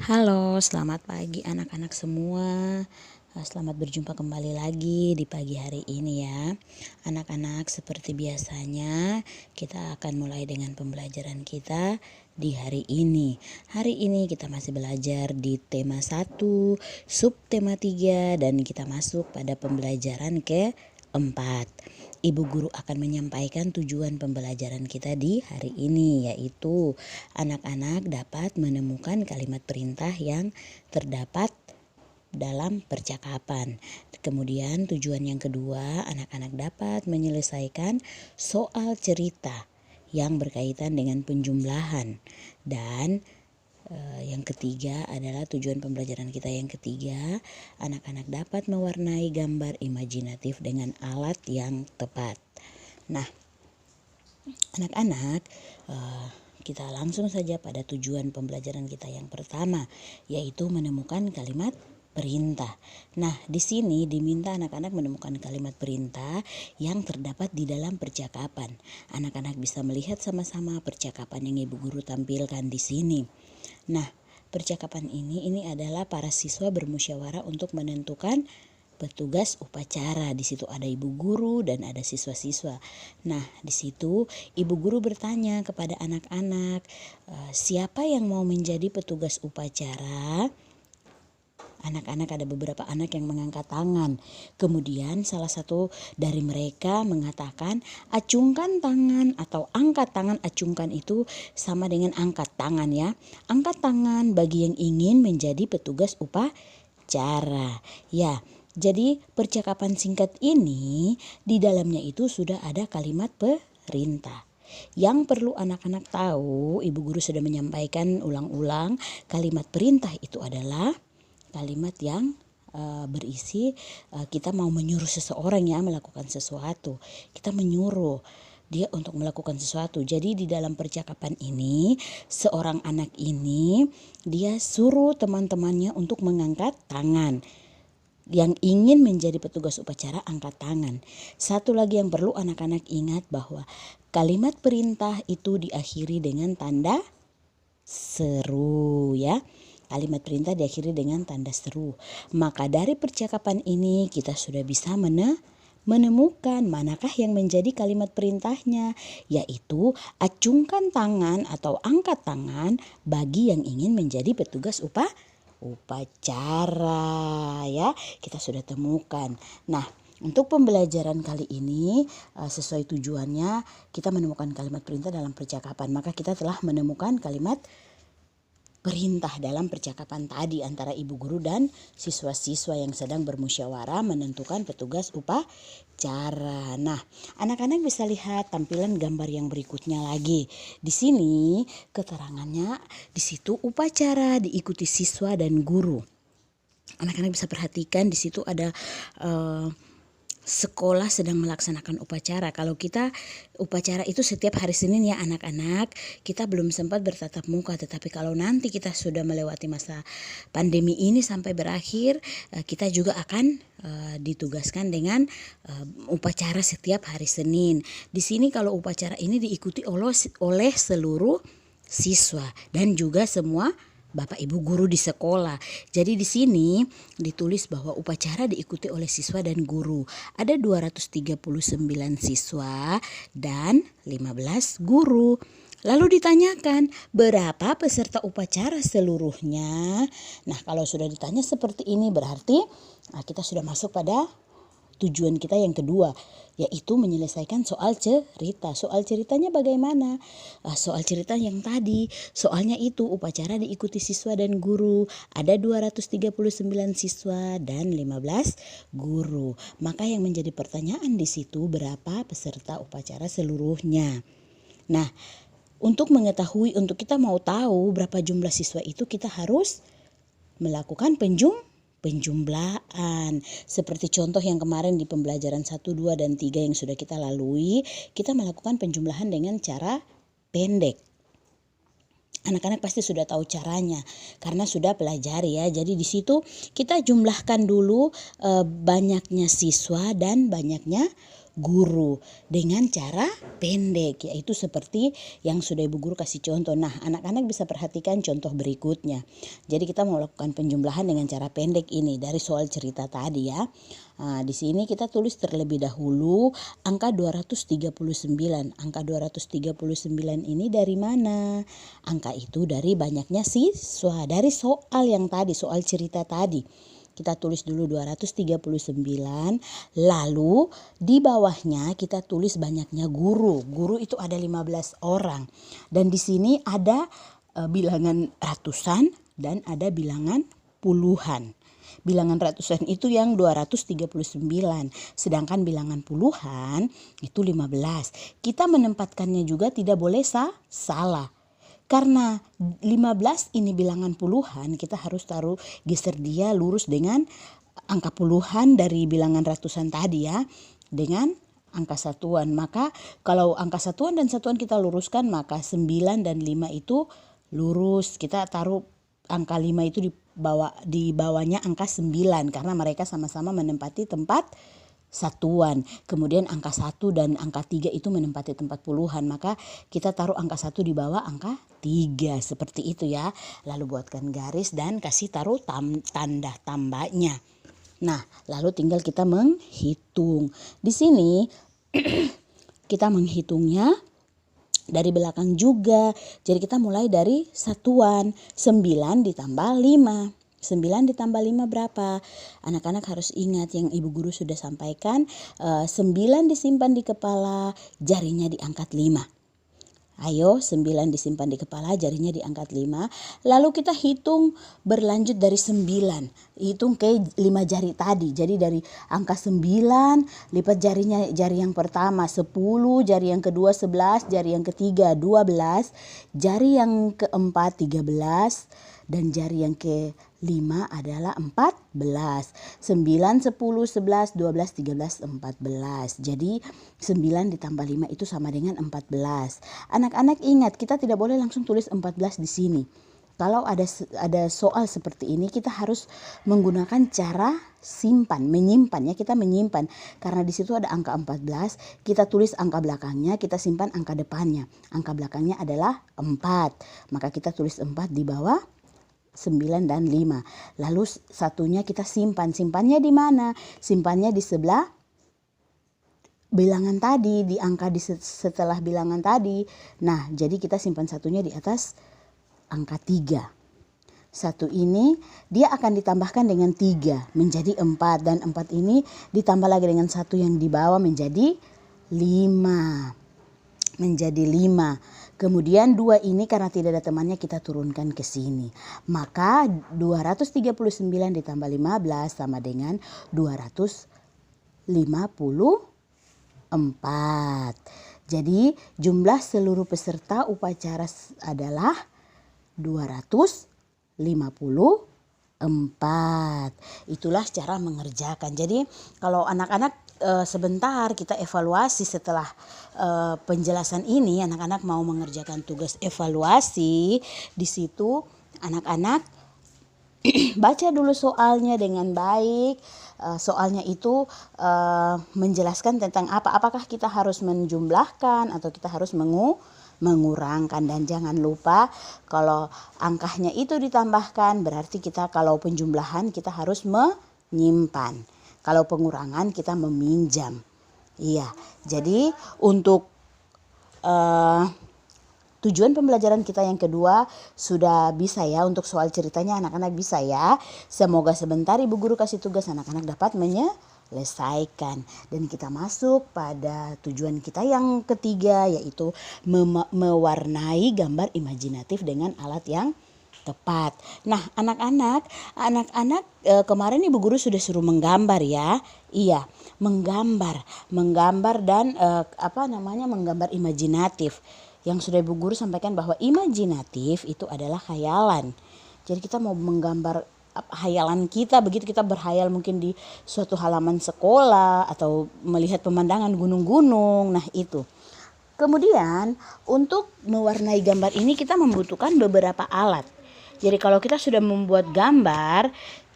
Halo, selamat pagi anak-anak semua. Selamat berjumpa kembali lagi di pagi hari ini ya. Anak-anak, seperti biasanya kita akan mulai dengan pembelajaran kita di hari ini. Hari ini kita masih belajar di tema 1, subtema 3 dan kita masuk pada pembelajaran keempat. Ibu guru akan menyampaikan tujuan pembelajaran kita di hari ini, yaitu anak-anak dapat menemukan kalimat perintah yang terdapat dalam percakapan. Kemudian tujuan yang kedua, anak-anak dapat menyelesaikan soal cerita yang berkaitan dengan penjumlahan. Dan yang ketiga adalah tujuan pembelajaran kita yang ketiga, anak-anak dapat mewarnai gambar imajinatif dengan alat yang tepat. Nah, anak-anak, kita langsung saja pada tujuan pembelajaran kita yang pertama, yaitu menemukan kalimat perintah. Nah, di sini diminta anak-anak menemukan kalimat perintah yang terdapat di dalam percakapan. Anak-anak bisa melihat sama-sama percakapan yang Ibu Guru tampilkan di sini. Nah, percakapan ini adalah para siswa bermusyawarah untuk menentukan petugas upacara. Di situ ada ibu guru dan ada siswa-siswa. Nah, di situ ibu guru bertanya kepada anak-anak, siapa yang mau menjadi petugas upacara? Anak-anak, ada beberapa anak yang mengangkat tangan. Kemudian salah satu dari mereka mengatakan, acungkan tangan atau angkat tangan. Acungkan itu sama dengan angkat tangan ya. Angkat tangan bagi yang ingin menjadi petugas upacara. Ya, jadi percakapan singkat ini di dalamnya itu sudah ada kalimat perintah. Yang perlu anak-anak tahu, ibu guru sudah menyampaikan ulang-ulang, kalimat perintah itu adalah kalimat yang berisi kita mau menyuruh seseorang ya melakukan sesuatu. Kita menyuruh dia untuk melakukan sesuatu. Jadi di dalam percakapan ini seorang anak ini dia suruh teman-temannya untuk mengangkat tangan. Yang ingin menjadi petugas upacara angkat tangan. Satu lagi yang perlu anak-anak ingat bahwa kalimat perintah itu diakhiri dengan tanda seru ya. Kalimat perintah diakhiri dengan tanda seru. Maka dari percakapan ini kita sudah bisa menemukan manakah yang menjadi kalimat perintahnya, yaitu acungkan tangan atau angkat tangan bagi yang ingin menjadi petugas upacara ya. Kita sudah temukan. Nah, untuk pembelajaran kali ini sesuai tujuannya kita menemukan kalimat perintah dalam percakapan. Maka kita telah menemukan kalimat perintah dalam percakapan tadi antara ibu guru dan siswa-siswa yang sedang bermusyawarah menentukan petugas upacara. Nah, anak-anak bisa lihat tampilan gambar yang berikutnya lagi. Di sini keterangannya, di situ upacara diikuti siswa dan guru. Anak-anak bisa perhatikan di situ ada sekolah sedang melaksanakan upacara. Kalau kita upacara itu setiap hari Senin ya anak-anak, kita belum sempat bertatap muka. Tetapi kalau nanti kita sudah melewati masa pandemi ini sampai berakhir, kita juga akan ditugaskan dengan upacara setiap hari Senin. Di sini kalau upacara ini diikuti oleh seluruh siswa dan juga semua Bapak Ibu guru di sekolah. Jadi di sini ditulis bahwa upacara diikuti oleh siswa dan guru. Ada 239 siswa dan 15 guru. Lalu ditanyakan berapa peserta upacara seluruhnya. Nah, kalau sudah ditanya seperti ini berarti kita sudah masuk pada tujuan kita yang kedua, yaitu menyelesaikan soal cerita. Soal ceritanya bagaimana? Soal cerita yang tadi, soalnya itu upacara diikuti siswa dan guru. Ada 239 siswa dan 15 guru. Maka yang menjadi pertanyaan di situ berapa peserta upacara seluruhnya. Nah, untuk mengetahui, untuk kita mau tahu berapa jumlah siswa itu, kita harus melakukan penjumlahan. Seperti contoh yang kemarin di pembelajaran 1, 2, dan 3 yang sudah kita lalui, kita melakukan penjumlahan dengan cara pendek. Anak-anak pasti sudah tahu caranya karena sudah pelajari ya. Jadi di situ kita jumlahkan dulu banyaknya siswa dan banyaknya guru dengan cara pendek, yaitu seperti yang sudah Ibu Guru kasih contoh. Nah, anak-anak bisa perhatikan contoh berikutnya. Jadi kita mau lakukan penjumlahan dengan cara pendek ini dari soal cerita tadi ya. Nah, di sini kita tulis terlebih dahulu angka 239. Angka 239 ini dari mana? Angka itu dari banyaknya siswa, dari soal yang tadi, soal cerita tadi. Kita tulis dulu 239, lalu di bawahnya kita tulis banyaknya guru. Guru itu ada 15 orang. Dan di sini ada bilangan ratusan dan ada bilangan puluhan. Bilangan ratusan itu yang 239, sedangkan bilangan puluhan itu 15. Kita menempatkannya juga tidak boleh salah. Karena 15 ini bilangan puluhan, kita harus taruh geser dia lurus dengan angka puluhan dari bilangan ratusan tadi ya, dengan angka satuan. Maka kalau angka satuan dan satuan kita luruskan, maka 9 dan 5 itu lurus. Kita taruh angka 5 itu di bawahnya angka 9 karena mereka sama-sama menempati tempat satuan. Kemudian angka 1 dan angka 3 itu menempati tempat puluhan. Maka kita taruh angka 1 di bawah angka 3. Seperti itu ya. Lalu buatkan garis dan kasih taruh tanda tambahnya. Nah, lalu tinggal kita menghitung. Di sini kita menghitungnya dari belakang juga. Jadi kita mulai dari satuan. 9 ditambah 5. 9 ditambah 5 berapa? Anak-anak harus ingat yang Ibu Guru sudah sampaikan. 9 disimpan di kepala, jarinya diangkat 5. Ayo 9 disimpan di kepala, jarinya diangkat 5. Lalu kita hitung berlanjut dari 9. Hitung ke 5 jari tadi. Jadi dari angka 9 lipat jarinya, jari yang pertama 10, jari yang kedua 11, jari yang ketiga 12, jari yang keempat 13, dan jari yang ke-5 adalah 14. 9, 10, 11, 12, 13, 14. Jadi 9 ditambah 5 itu sama dengan 14. Anak-anak ingat, kita tidak boleh langsung tulis 14 di sini. Kalau ada soal seperti ini, kita harus menggunakan cara menyimpan ya, kita menyimpan. Karena di situ ada angka 14, kita tulis angka belakangnya, kita simpan angka depannya. Angka belakangnya adalah 4. Maka kita tulis 4 di bawah 9 dan 5. Lalu satunya kita simpan. Simpannya di mana? Simpannya di sebelah bilangan tadi, di angka setelah bilangan tadi. Nah, jadi kita simpan satunya di atas angka 3. Satu ini dia akan ditambahkan dengan 3 menjadi 4. Dan 4 ini ditambah lagi dengan satu yang di bawah menjadi 5. Kemudian 2 ini karena tidak ada temannya kita turunkan ke sini. Maka 239 ditambah 15 sama dengan 254. Jadi jumlah seluruh peserta upacara adalah 254. Itulah cara mengerjakan. Jadi kalau anak-anak sebentar kita evaluasi setelah penjelasan ini, anak-anak mau mengerjakan tugas evaluasi. Di situ anak-anak baca dulu soalnya dengan baik. Soalnya itu menjelaskan tentang apakah kita harus menjumlahkan atau kita harus mengurangkan. Dan jangan lupa kalau angkanya itu ditambahkan, berarti kita kalau penjumlahan kita harus menyimpan. Kalau pengurangan kita meminjam. Iya, jadi untuk tujuan pembelajaran kita yang kedua sudah bisa ya. Untuk soal ceritanya anak-anak bisa ya. Semoga sebentar Ibu Guru kasih tugas anak-anak dapat menyelesaikan. Dan kita masuk pada tujuan kita yang ketiga, yaitu mewarnai gambar imajinatif dengan alat yang tepat. Nah, anak-anak kemarin Ibu Guru sudah suruh menggambar ya. Iya, menggambar dan menggambar imajinatif. Yang sudah Ibu Guru sampaikan bahwa imajinatif itu adalah khayalan. Jadi kita mau menggambar hayalan kita, begitu kita berhayal mungkin di suatu halaman sekolah atau melihat pemandangan gunung-gunung. Nah, itu. Kemudian untuk mewarnai gambar ini kita membutuhkan beberapa alat. Jadi kalau kita sudah membuat gambar,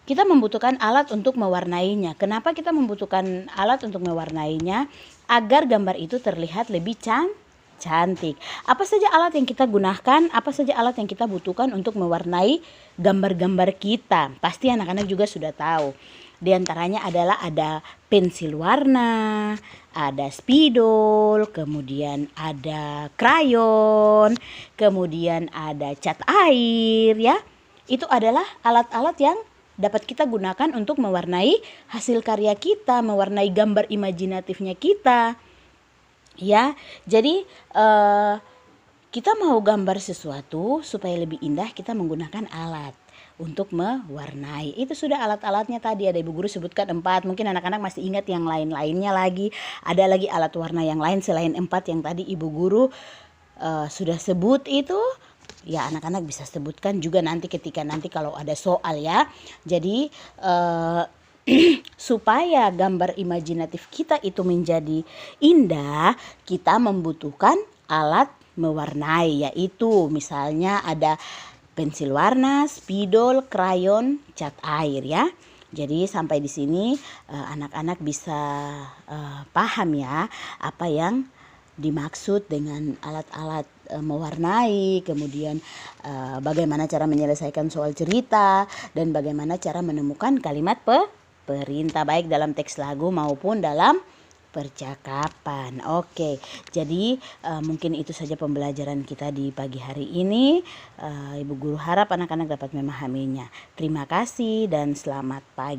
kita membutuhkan alat untuk mewarnainya. Kenapa kita membutuhkan alat untuk mewarnainya? Agar gambar itu terlihat lebih cantik. Apa saja alat yang kita gunakan, apa saja alat yang kita butuhkan untuk mewarnai gambar-gambar kita? Pasti anak-anak juga sudah tahu. Di antaranya adalah ada pensil warna, ada spidol, kemudian ada krayon, kemudian ada cat air ya. Itu adalah alat-alat yang dapat kita gunakan untuk mewarnai hasil karya kita, mewarnai gambar imajinatifnya kita. Ya, jadi kita mau gambar sesuatu supaya lebih indah, kita menggunakan alat untuk mewarnai. Itu sudah alat-alatnya tadi, ada Ibu Guru sebutkan 4. Mungkin anak-anak masih ingat yang lain-lainnya lagi. Ada lagi alat warna yang lain selain 4 yang tadi Ibu Guru sudah sebut itu. Ya, anak-anak bisa sebutkan juga nanti ketika kalau ada soal ya. Jadi supaya gambar imajinatif kita itu menjadi indah, kita membutuhkan alat mewarnai, yaitu misalnya ada pensil warna, spidol, krayon, cat air ya. Jadi sampai di sini anak-anak bisa paham ya apa yang dimaksud dengan alat-alat mewarnai, kemudian bagaimana cara menyelesaikan soal cerita, dan bagaimana cara menemukan kalimat perintah baik dalam teks lagu maupun dalam percakapan. Oke, jadi mungkin itu saja pembelajaran kita di pagi hari ini. Ibu Guru harap anak-anak dapat memahaminya. Terima kasih dan selamat pagi.